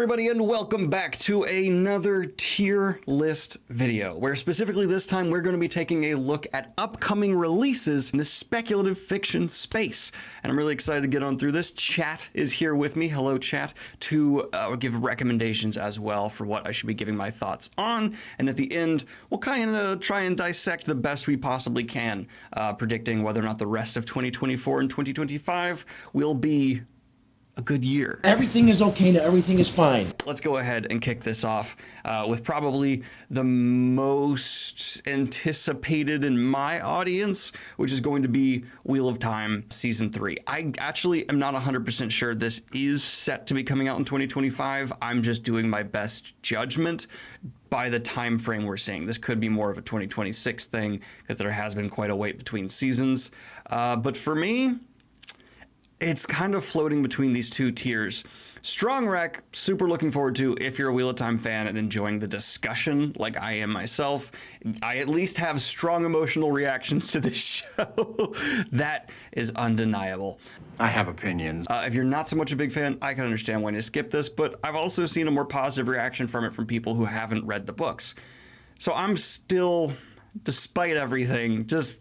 everybody, and welcome back to another tier list video, where specifically this time we're going to be taking a look at upcoming releases in the speculative fiction space. And I'm really excited to get on through this. Chat is here with me, hello chat, to give recommendations as well for what I should be giving my thoughts on. And at the end, we'll kind of try and dissect the best we possibly can, predicting whether or not the rest of 2024 and 2025 will be a good year. Everything is okay now, everything is fine. Let's go ahead and kick this off with probably the most anticipated in my audience, which is going to be Wheel of Time Season 3. I actually am not 100% sure this is set to be coming out in 2025. I'm just doing my best judgment by the time frame we're seeing. This could be more of a 2026 thing because there has been quite a wait between seasons. But for me, it's kind of floating between these two tiers. Strong Rec, super looking forward to if you're a Wheel of Time fan and enjoying the discussion like I am myself. I at least have strong emotional reactions to this show. That is undeniable. I have opinions. If you're not so much a big fan, I can understand why you skip this, but I've also seen a more positive reaction from it from people who haven't read the books. So I'm still, despite everything, just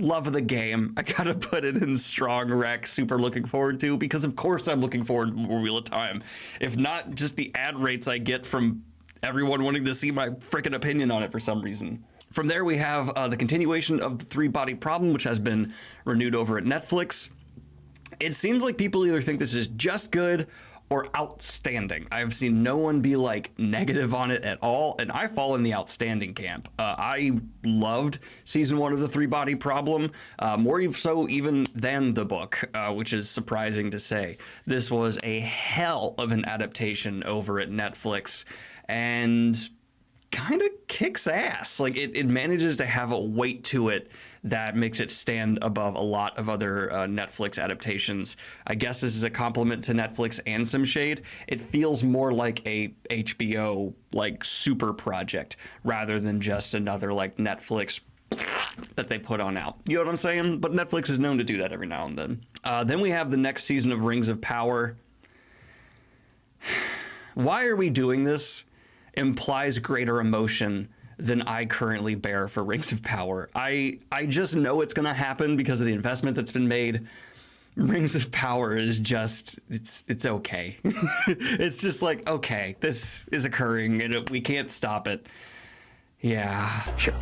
love of the game. I gotta put it in strong rec, super looking forward to, because of course I'm looking forward to more Wheel of Time. If not just the ad rates I get from everyone wanting to see my freaking opinion on it for some reason. From there we have the continuation of the Three-Body Problem, which has been renewed over at Netflix. It seems like people either think this is just good or outstanding. I've seen no one be like negative on it at all, and I fall in the outstanding camp. I loved season 1 of the Three-Body Problem, more so even than the book, which is surprising to say. This was a hell of an adaptation over at Netflix, and kind of kicks ass. Like it manages to have a weight to it that makes it stand above a lot of other Netflix adaptations. I guess this is a compliment to Netflix and some shade. It feels more like a HBO like super project rather than just another like Netflix that they put on out. You know what I'm saying? But Netflix is known to do that every now and then. Then we have the next season of Rings of Power. Why are we doing this? Implies greater emotion than I currently bear for Rings of Power. I just know it's gonna happen because of the investment that's been made. Rings of Power is just, it's okay. It's just like, okay, this is occurring and we can't stop it. Yeah. Sure.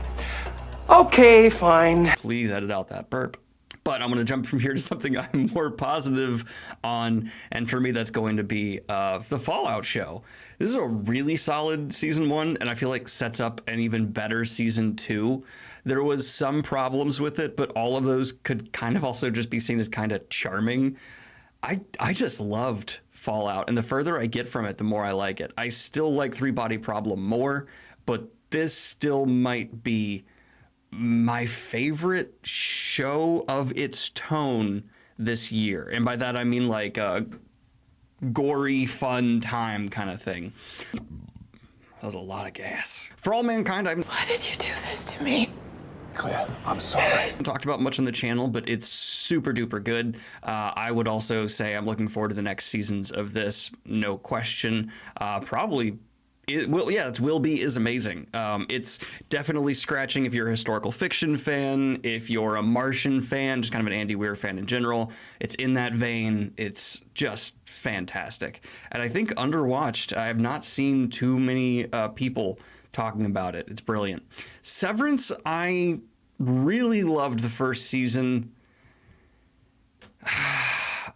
Okay, fine. Please edit out that burp. But I'm going to jump from here to something I'm more positive on, and for me that's going to be the Fallout show. This is a really solid season 1, and I feel like sets up an even better season 2. There was some problems with it, but all of those could kind of also just be seen as kind of charming. I just loved Fallout, and the further I get from it, the more I like it. I still like Three-Body Problem more, but this still might be my favorite show of its tone this year. And by that I mean like a gory, fun time kind of thing. That was a lot of gas. For All Mankind, Why did you do this to me? Claire, I'm sorry. I haven't talked about much on the channel, but it's super duper good. I would also say I'm looking forward to the next seasons of this, no question. Probably it's Will Be is amazing. It's definitely scratching if you're a historical fiction fan, if you're a Martian fan, just kind of an Andy Weir fan in general. It's in that vein. It's just fantastic. And I think underwatched. I have not seen too many people talking about it. It's brilliant. Severance, I really loved the first season.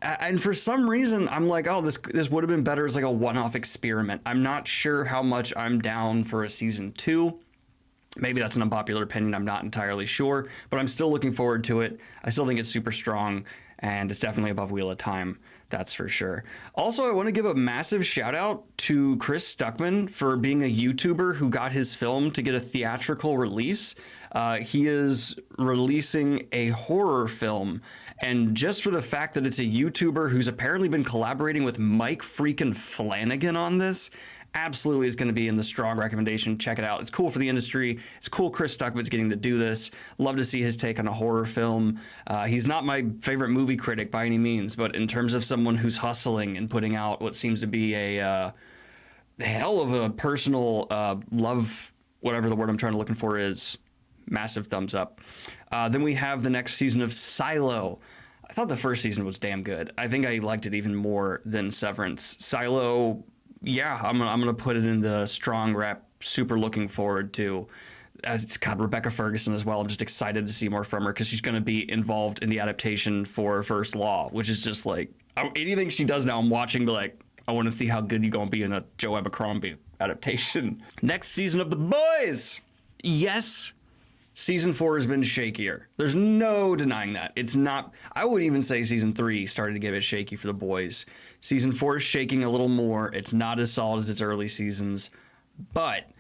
And for some reason, I'm like, oh, this would have been better as like a one-off experiment. I'm not sure how much I'm down for a season 2. Maybe that's an unpopular opinion. I'm not entirely sure, but I'm still looking forward to it. I still think it's super strong, and it's definitely above Wheel of Time. That's for sure. Also, I want to give a massive shout out to Chris Stuckman for being a YouTuber who got his film to get a theatrical release. He is releasing a horror film, and just for the fact that it's a YouTuber who's apparently been collaborating with Mike freaking Flanagan on this, absolutely is going to be in the strong recommendation. Check it out. It's cool for the industry. It's cool Chris Stuckman's getting to do this. Love to see his take on a horror film. He's not my favorite movie critic by any means, but in terms of someone who's hustling and putting out what seems to be a hell of a personal love, whatever the word I'm trying to looking for is. Massive thumbs up. Then we have the next season of Silo. I thought the first season was damn good. I think I liked it even more than Severance. Silo, yeah, I'm gonna put it in the strong rep. Super looking forward to. It's got Rebecca Ferguson as well. I'm just excited to see more from her because she's going to be involved in the adaptation for First Law, which is just like anything she does now. I'm watching, but like I want to see how good you're going to be in a Joe Abercrombie adaptation. Next season of The Boys. Yes. Season 4 has been shakier. There's no denying that. It's not, I would even say season 3 started to get a bit shaky for The Boys. Season 4 is shaking a little more. It's not as solid as its early seasons, but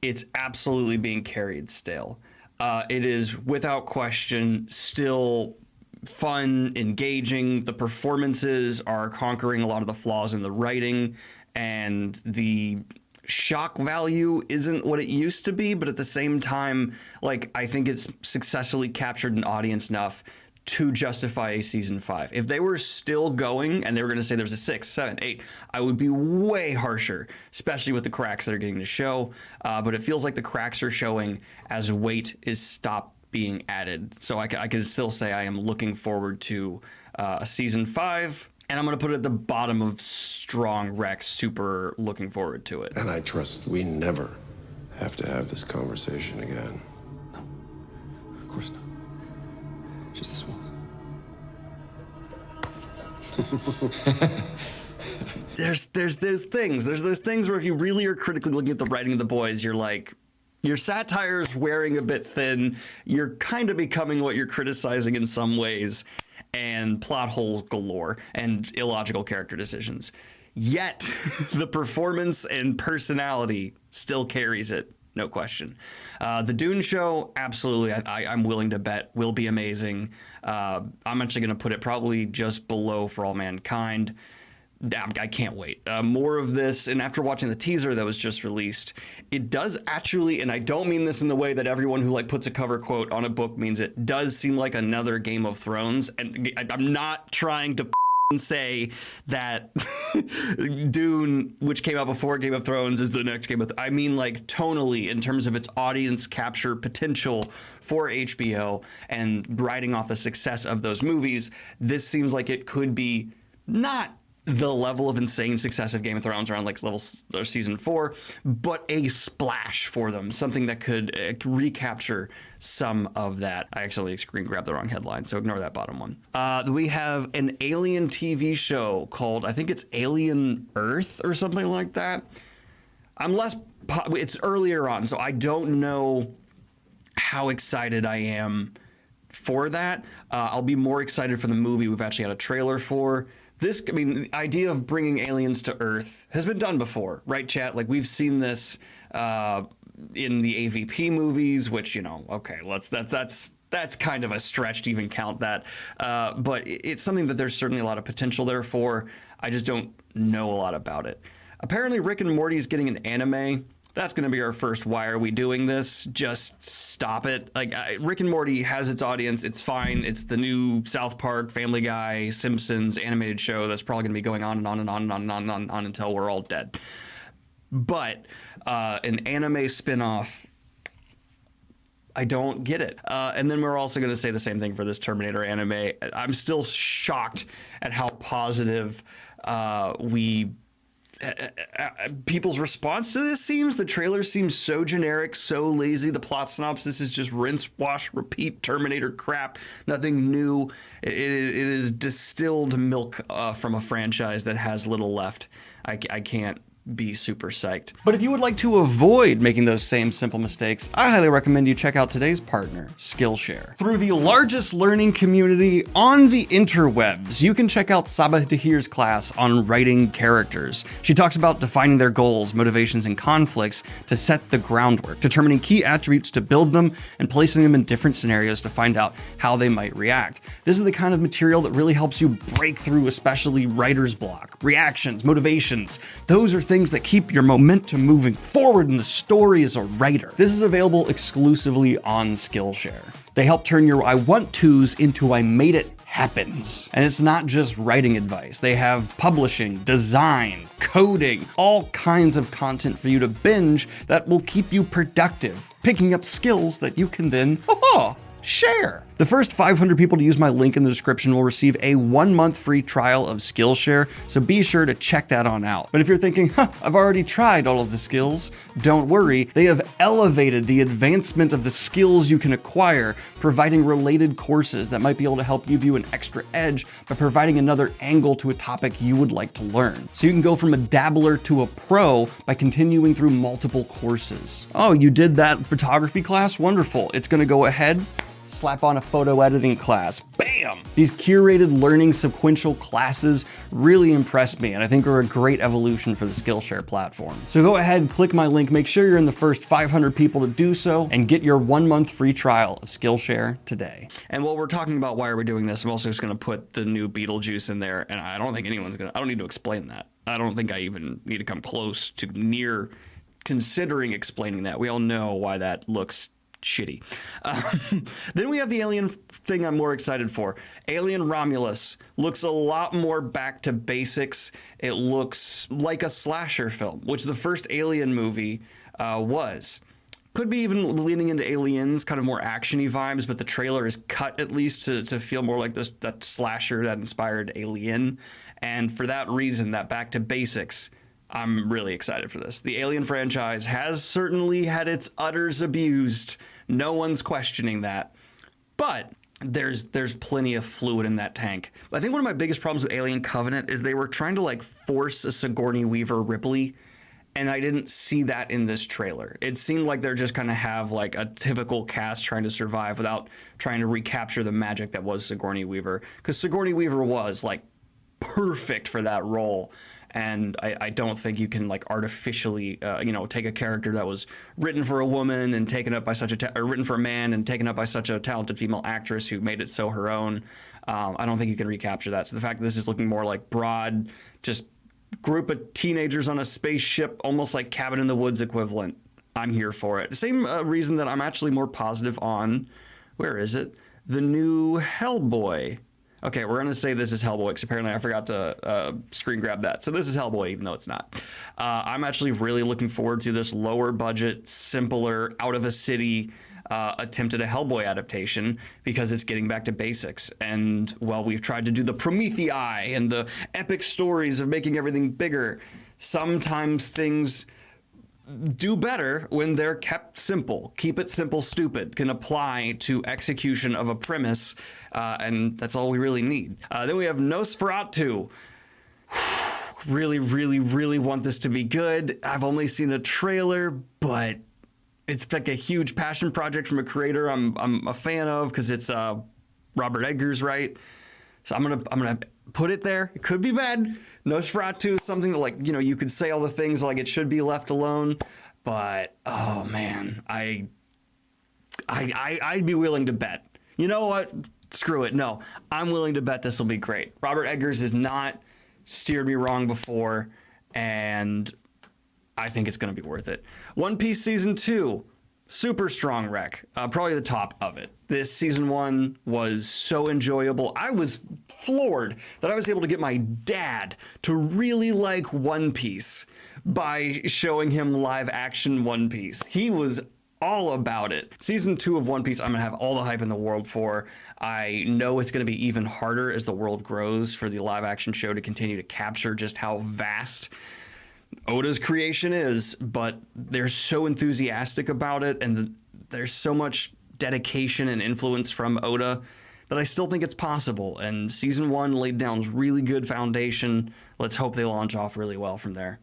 it's absolutely being carried still. It is without question still fun, engaging. The performances are conquering a lot of the flaws in the writing, and the shock value isn't what it used to be, but at the same time, like, I think it's successfully captured an audience enough to justify a season 5. If they were still going and they were going to say there's a 6, 7, 8, I would be way harsher, especially with the cracks that are getting to show. But it feels like the cracks are showing as weight is stopped being added. So I can still say I am looking forward to a season 5. And I'm going to put it at the bottom of strong rec, super looking forward to it. And I trust we never have to have this conversation again. No, of course not. Just this once. There's those things. There's those things where if you really are critically looking at the writing of The Boys, you're like, your satire's wearing a bit thin. You're kind of becoming what you're criticizing in some ways, and plot holes galore and illogical character decisions. Yet the performance and personality still carries it. No question. The Dune show, absolutely, I'm willing to bet will be amazing. I'm actually going to put it probably just below For All Mankind. I can't wait. More of this, and after watching the teaser that was just released, it does actually, and I don't mean this in the way that everyone who like puts a cover quote on a book means it, does seem like another Game of Thrones, and I'm not trying to say that Dune, which came out before Game of Thrones, is the next Game of I mean, like, tonally, in terms of its audience capture potential for HBO and riding off the success of those movies, this seems like it could be not the level of insane success of Game of Thrones around like levels or season 4, but a splash for them, something that could recapture some of that. I actually screen grabbed the wrong headline, so ignore that bottom one. We have an alien TV show called, I think it's Alien Earth or something like that. It's earlier on, so I don't know how excited I am for that. I'll be more excited for the movie we've actually had a trailer for. This, I mean, the idea of bringing aliens to Earth has been done before, right, chat? Like, we've seen this in the AVP movies, which, you know, okay, that's kind of a stretch to even count that. But it's something that there's certainly a lot of potential there for. I just don't know a lot about it. Apparently, Rick and Morty's getting an anime. That's going to be our first why are we doing this? Just stop it. Like, Rick and Morty has its audience. It's fine. It's the new South Park, Family Guy, Simpsons animated show that's probably going to be going on and on and on and on and on and on until we're all dead. But an anime spinoff, I don't get it. And then we're also going to say the same thing for this Terminator anime. I'm still shocked at how positive people's response to this seems. The trailer seems so generic, so lazy. The plot synopsis is just rinse, wash, repeat Terminator crap. Nothing new. It is distilled milk from a franchise that has little left. I can't be super psyched. But if you would like to avoid making those same simple mistakes, I highly recommend you check out today's partner, Skillshare. Through the largest learning community on the interwebs, you can check out Sabah Tahir's class on writing characters. She talks about defining their goals, motivations, and conflicts to set the groundwork, determining key attributes to build them, and placing them in different scenarios to find out how they might react. This is the kind of material that really helps you break through, especially writer's block, reactions, motivations. Those are things that keep your momentum moving forward in the story as a writer. This is available exclusively on Skillshare. They help turn your I want tos into I made it happens. And it's not just writing advice. They have publishing, design, coding, all kinds of content for you to binge that will keep you productive, picking up skills that you can then share. The first 500 people to use my link in the description will receive a 1-month free trial of Skillshare, so be sure to check that on out. But if you're thinking, I've already tried all of the skills, don't worry, they have elevated the advancement of the skills you can acquire, providing related courses that might be able to help give you an extra edge by providing another angle to a topic you would like to learn. So you can go from a dabbler to a pro by continuing through multiple courses. Oh, you did that photography class? Wonderful. It's gonna go ahead, slap on a photo editing class. Bam! These curated learning sequential classes really impressed me and I think are a great evolution for the Skillshare platform. So go ahead and click my link, make sure you're in the first 500 people to do so, and get your 1-month free trial of Skillshare today. And while we're talking about why are we doing this, I'm also just gonna put the new Beetlejuice in there, and I don't think I don't need to explain that. I don't think I even need to come close to near considering explaining that. We all know why that looks shitty. Then we have the alien thing I'm more excited for. Alien Romulus looks a lot more back to basics. It looks like a slasher film, which the first Alien movie was. Could be even leaning into Aliens, kind of more action-y vibes, but the trailer is cut at least to feel more like that slasher that inspired Alien. And for that reason, that back to basics, I'm really excited for this. The Alien franchise has certainly had its udders abused. No one's questioning that. But there's plenty of fluid in that tank. I think one of my biggest problems with Alien Covenant is they were trying to like force a Sigourney Weaver Ripley, and I didn't see that in this trailer. It seemed like they're just gonna have like a typical cast trying to survive without trying to recapture the magic that was Sigourney Weaver. Because Sigourney Weaver was like perfect for that role. And I don't think you can like artificially, take a character that was written for a woman and taken up by or written for a man and taken up by such a talented female actress who made it so her own. I don't think you can recapture that. So the fact that this is looking more like broad, just group of teenagers on a spaceship, almost like Cabin in the Woods equivalent, I'm here for it. Same reason that I'm actually more positive on, where is it? The new Hellboy. Okay, we're gonna say this is Hellboy because apparently I forgot to screen grab that. So this is Hellboy, even though it's not. I'm actually really looking forward to this lower budget, simpler, out of a city attempt at a Hellboy adaptation because it's getting back to basics. And while we've tried to do the Promethei and the epic stories of making everything bigger, sometimes things do better when they're kept simple. Keep it simple, stupid can apply to execution of a premise, and that's all we really need. Then we have Nosferatu. Really, really, really want this to be good. I've only seen a trailer, but it's like a huge passion project from a creator I'm a fan of because it's Robert Eggers, right? So I'm gonna put it there. It could be bad. Nosferatu is something that you could say all the things like it should be left alone, but oh man, I'd be willing to bet. You know what? Screw it. No, I'm willing to bet this will be great. Robert Eggers has not steered me wrong before, and I think it's gonna be worth it. One Piece Season 2. Super strong rec, probably the top of it. This season 1 was so enjoyable. I was floored that I was able to get my dad to really like One Piece by showing him live action One Piece. He was all about it. Season 2 of One Piece, I'm gonna have all the hype in the world for. I know it's gonna be even harder as the world grows for the live action show to continue to capture just how vast Oda's creation is, but they're so enthusiastic about it, and there's so much dedication and influence from Oda that I still think it's possible. And season 1 laid down a really good foundation. Let's hope they launch off really well from there.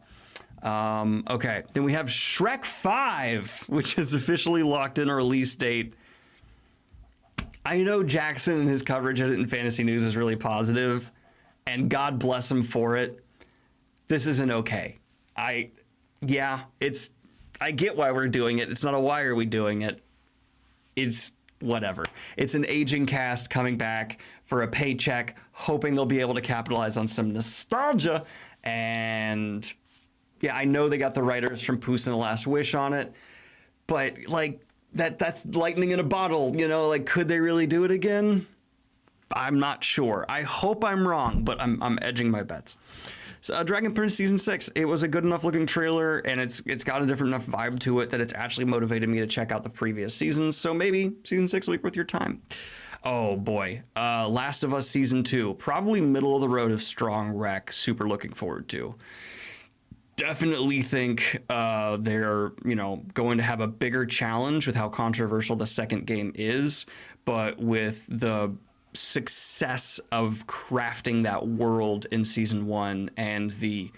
Okay, then we have Shrek 5, which is officially locked in a release date. I know Jackson and his coverage of it in Fantasy News is really positive, and God bless him for it. This isn't okay. I get why we're doing it. It's not a why are we doing it. It's whatever. It's an aging cast coming back for a paycheck, hoping they'll be able to capitalize on some nostalgia. And yeah, I know they got the writers from Puss and the Last Wish on it, but like that's lightning in a bottle, could they really do it again? I'm not sure. I hope I'm wrong, but I'm edging my bets. So, Dragon Prince Season 6, it was a good enough looking trailer, and it's got a different enough vibe to it that it's actually motivated me to check out the previous seasons, so maybe Season 6 will be worth your time. Oh boy, Last of Us Season 2, probably middle of the road of strong rec, super looking forward to. Definitely think they're, going to have a bigger challenge with how controversial the second game is, but with the success of crafting that world in Season 1 and the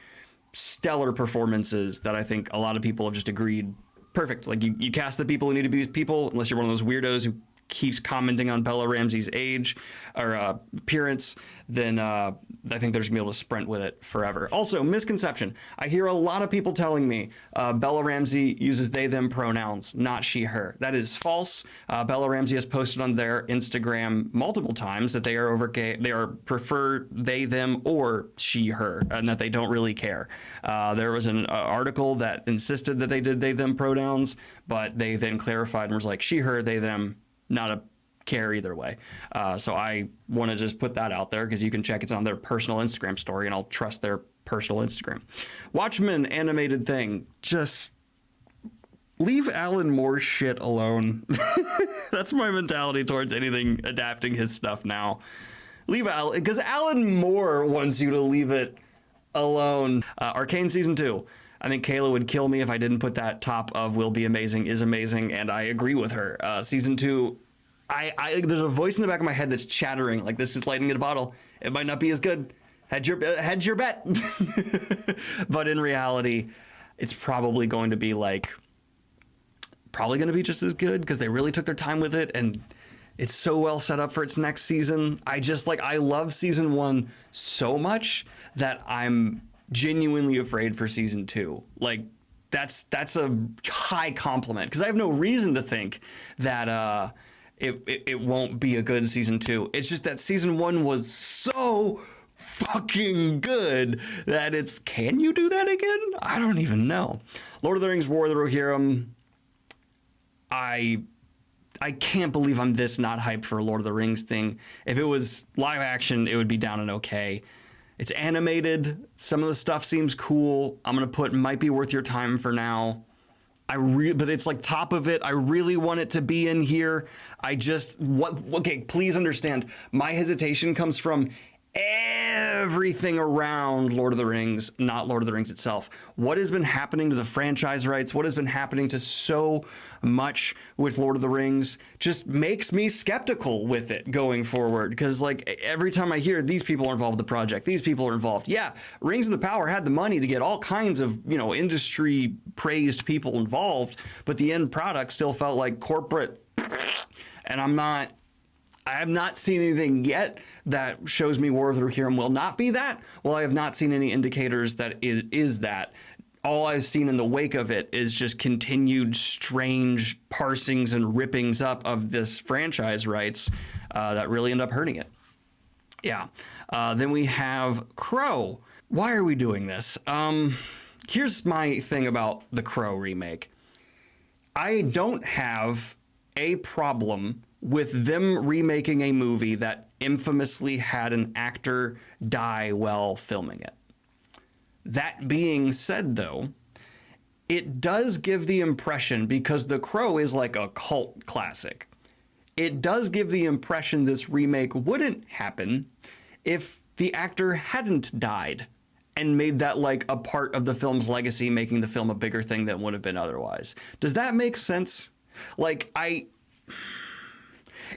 stellar performances that I think a lot of people have just agreed, perfect. Like, you cast the people who need to be these people, unless you're one of those weirdos who keeps commenting on Bella Ramsey's age or appearance, then I think they're just gonna be able to sprint with it forever. Also, misconception. I hear a lot of people telling me Bella Ramsey uses they, them pronouns, not she, her. That is false. Bella Ramsey has posted on their Instagram multiple times that they are prefer they, them, or she, her, and that they don't really care. There was an article that insisted that they did they, them pronouns, but they then clarified and was like she, her, they, them, not a care either way. So I want to just put that out there because you can check it's on their personal Instagram story, and I'll trust their personal Instagram. Watchmen animated thing. Just leave Alan Moore's shit alone. That's my mentality towards anything adapting his stuff now. Leave Alan, because Alan Moore wants you to leave it alone. Arcane Season 2. I think Kayla would kill me if I didn't put that top of will be amazing, is amazing, and I agree with her. Season 2, there's a voice in the back of my head that's chattering like this is lightning in a bottle. It might not be as good. Hedge your bet. But in reality, it's probably going to be just as good because they really took their time with it, and it's so well set up for its next season. I love Season 1 so much that I'm genuinely afraid for Season 2. Like, that's a high compliment because I have no reason to think that it won't be a good Season 2. It's just that Season 1 was so fucking good that can you do that again? I don't even know. Lord of the Rings War of the Rohirrim. I can't believe I'm this not hyped for a Lord of the Rings thing. If it was live action, it would be down and okay. It's animated. Some of the stuff seems cool. I'm going to put might be worth your time for now. But it's like top of it. I really want it to be in here. Okay, please understand. My hesitation comes from everything around Lord of the Rings, not Lord of the Rings itself. What has been happening to the franchise rights? What has been happening to so much with Lord of the Rings just makes me skeptical with it going forward. Because every time I hear these people are involved in the project, these people are involved. Yeah, Rings of the Power had the money to get all kinds of, industry praised people involved, but the end product still felt like corporate. And I have not seen anything yet that shows me War of the Rohirrim will not be that. Well, I have not seen any indicators that it is that. All I've seen in the wake of it is just continued strange parsings and rippings up of this franchise rights that really end up hurting it. Yeah. Then we have Crow. Why are we doing this? Here's my thing about the Crow remake. I don't have a problem with them remaking a movie that infamously had an actor die while filming it. That being said, though, it does give the impression, because The Crow is like a cult classic, it does give the impression this remake wouldn't happen if the actor hadn't died and made that like a part of the film's legacy, making the film a bigger thing than would have been otherwise. Does that make sense?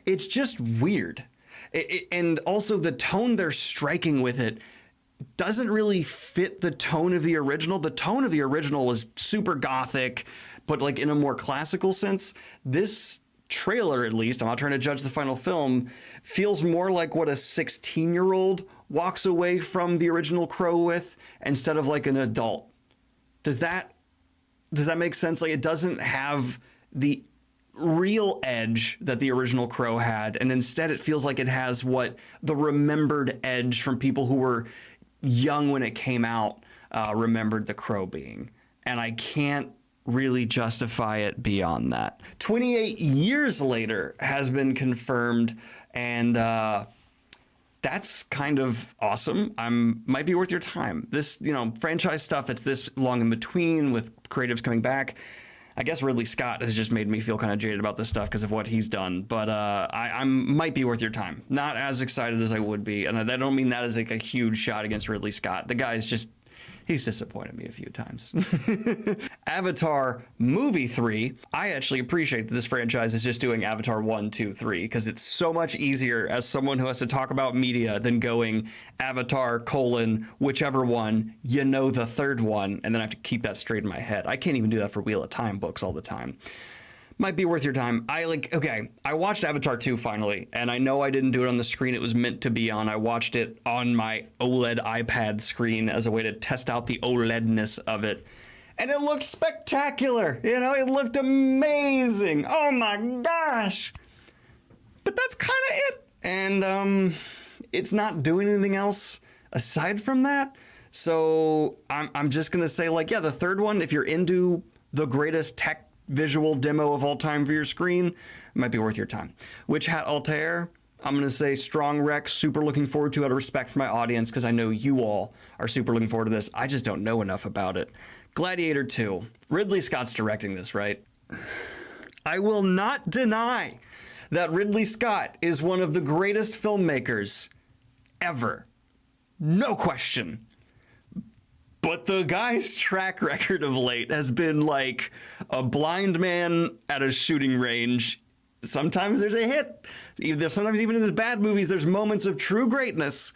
It's just weird. And also the tone they're striking with it doesn't really fit the tone of the original. The tone of the original was super gothic, but in a more classical sense. This trailer, at least, I'm not trying to judge the final film, feels more like what a 16-year-old walks away from the original Crow with instead of an adult. Does that make sense? It doesn't have the real edge that the original Crow had, and instead it feels like it has what the remembered edge from people who were young when it came out remembered the Crow being. And I can't really justify it beyond that. 28 years later has been confirmed, and that's kind of awesome. Might be worth your time. This, franchise stuff that's this long in between with creatives coming back. I guess Ridley Scott has just made me feel kind of jaded about this stuff because of what he's done. But I might be worth your time. Not as excited as I would be. And I don't mean that as like a huge shot against Ridley Scott. The guy's just, he's disappointed me a few times. Avatar Movie 3. I actually appreciate that this franchise is just doing Avatar 1, 2, 3 because it's so much easier as someone who has to talk about media than going Avatar, whichever one, the third one, and then I have to keep that straight in my head. I can't even do that for Wheel of Time books all the time. Might be worth your time. I watched Avatar 2 finally, and I know I didn't do it on the screen it was meant to be on. I watched it on my OLED iPad screen as a way to test out the OLEDness of it. And it looked spectacular. It looked amazing. Oh my gosh. But that's kind of it. And it's not doing anything else aside from that. So I'm just going to say, the third one, if you're into the greatest tech visual demo of all time for your screen, might be worth your time. Witch Hat Altair, I'm going to say strong rec, super looking forward to, out of respect for my audience, because I know you all are super looking forward to this. I just don't know enough about it. Gladiator 2. Ridley Scott's directing this, right? I will not deny that Ridley Scott is one of the greatest filmmakers ever. No question. But the guy's track record of late has been like a blind man at a shooting range. Sometimes there's a hit. Sometimes even in his bad movies, there's moments of true greatness.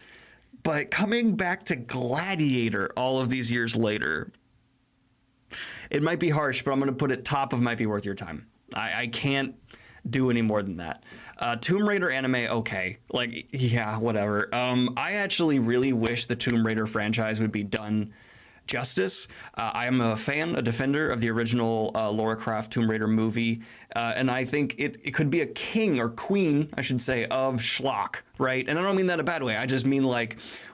But coming back to Gladiator all of these years later, it might be harsh, but I'm going to put it top of might be worth your time. I can't do any more than that. Tomb Raider anime, okay. Whatever. I actually really wish the Tomb Raider franchise would be done justice. I am a fan, a defender of the original Lara Croft Tomb Raider movie, and I think it could be a king or queen, I should say, of schlock, right? And I don't mean that in a bad way. I just mean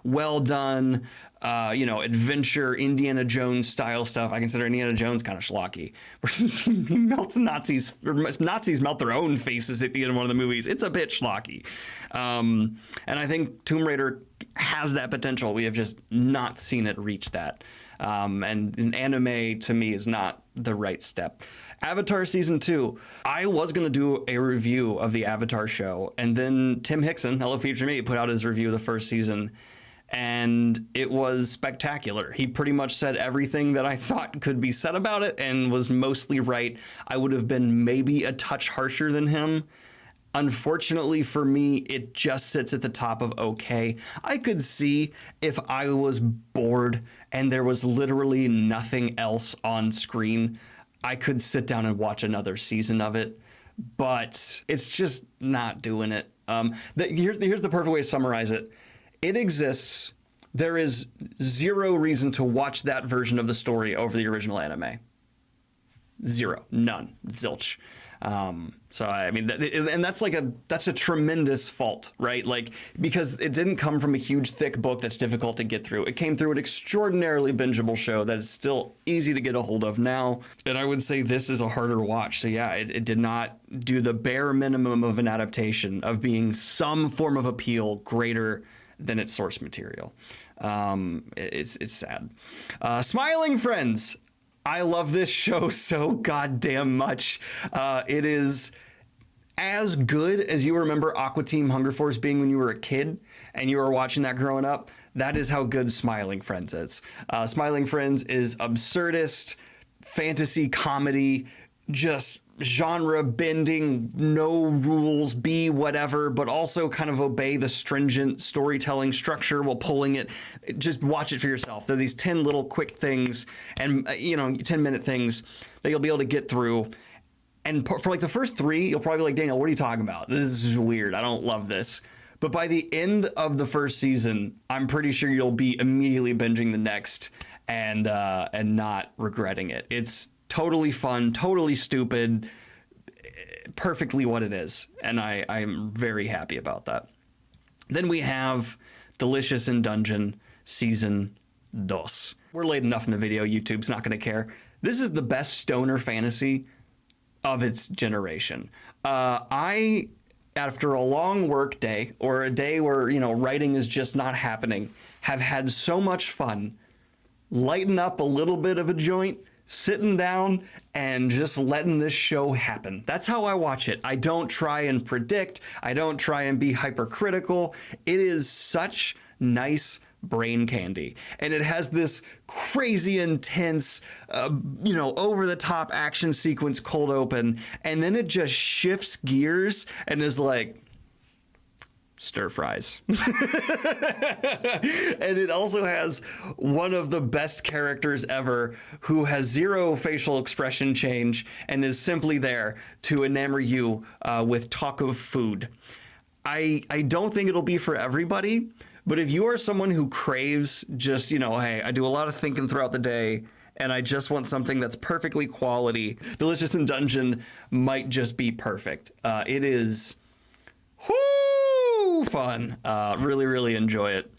well done, adventure, Indiana Jones style stuff. I consider Indiana Jones kind of schlocky. He melts Nazis, or Nazis melt their own faces at the end of one of the movies. It's a bit schlocky. And I think Tomb Raider has that potential. We have just not seen it reach that. And an anime, to me, is not the right step. Avatar Season 2. I was going to do a review of the Avatar show, and then Tim Hickson, Hello Future Me, put out his review of the first season, and it was spectacular. He pretty much said everything that I thought could be said about it and was mostly right. I would have been maybe a touch harsher than him. Unfortunately for me, it just sits at the top of okay. I could see if I was bored and there was literally nothing else on screen, I could sit down and watch another season of it, but it's just not doing it. Here's the perfect way to summarize it. It exists. There is zero reason to watch that version of the story over the original anime. Zero. None. Zilch. So I mean, and that's a tremendous fault, right? Because it didn't come from a huge thick book that's difficult to get through. It came through an extraordinarily bingeable show that is still easy to get a hold of now. And I would say this is a harder watch. So yeah, it did not do the bare minimum of an adaptation of being some form of appeal greater than its source material. It's sad. Smiling Friends. I love this show so goddamn much. It is as good as you remember Aqua Team Hunger Force being when you were a kid and you were watching that growing up. That is how good Smiling Friends is. Smiling Friends is absurdist, fantasy comedy, just genre bending, no rules, be whatever, but also kind of obey the stringent storytelling structure while pulling it. Just watch it for yourself. There are these 10 little quick things and 10-minute things that you'll be able to get through. And for the first 3, you'll probably be like, Daniel, what are you talking about? This is weird. I don't love this. But by the end of the first season, I'm pretty sure you'll be immediately binging the next and not regretting it. It's totally fun, totally stupid, perfectly what it is. And I'm very happy about that. Then we have Delicious in Dungeon Season 2. We're late enough in the video. YouTube's not going to care. This is the best stoner fantasy of its generation. I after a long work day or a day where, writing is just not happening, have had so much fun, lighten up a little bit of a joint, sitting down and just letting this show happen. That's how I watch it. I don't try and predict. I don't try and be hypercritical. It is such nice brain candy, and it has this crazy intense over the top action sequence cold open, and then it just shifts gears and is like stir fries. And it also has one of the best characters ever who has zero facial expression change and is simply there to enamor you with talk of food. I don't think it'll be for everybody, but if you are someone who craves just, hey, I do a lot of thinking throughout the day and I just want something that's perfectly quality, Delicious in Dungeon might just be perfect. It is fun. Really, really enjoy it.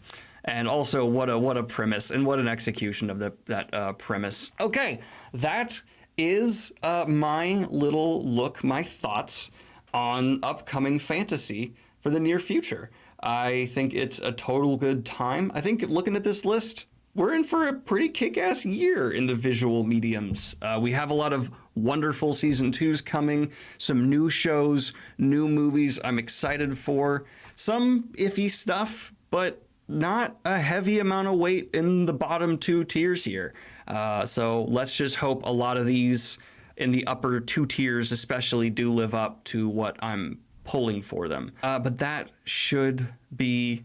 And also, what a premise and what an execution of that premise. Okay, that is my little look, my thoughts on upcoming fantasy for the near future. I think it's a total good time. I think looking at this list, we're in for a pretty kick-ass year in the visual mediums. We have a lot of wonderful season 2s coming, some new shows, new movies I'm excited for, some iffy stuff, but not a heavy amount of weight in the bottom 2 tiers here. So let's just hope a lot of these in the upper 2 tiers especially do live up to what I'm pulling for them. But that should be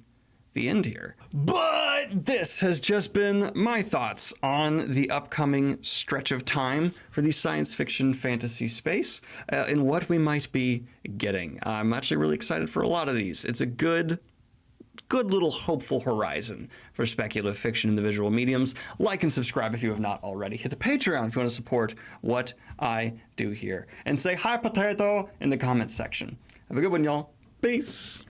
the end here. But this has just been my thoughts on the upcoming stretch of time for the science fiction fantasy space and what we might be getting. I'm actually really excited for a lot of these. It's a good little hopeful horizon for speculative fiction in the visual mediums. Like and subscribe if you have not already. Hit the Patreon if you want to support what I do here. And say hi potato in the comments section. Have a good one, y'all. Peace.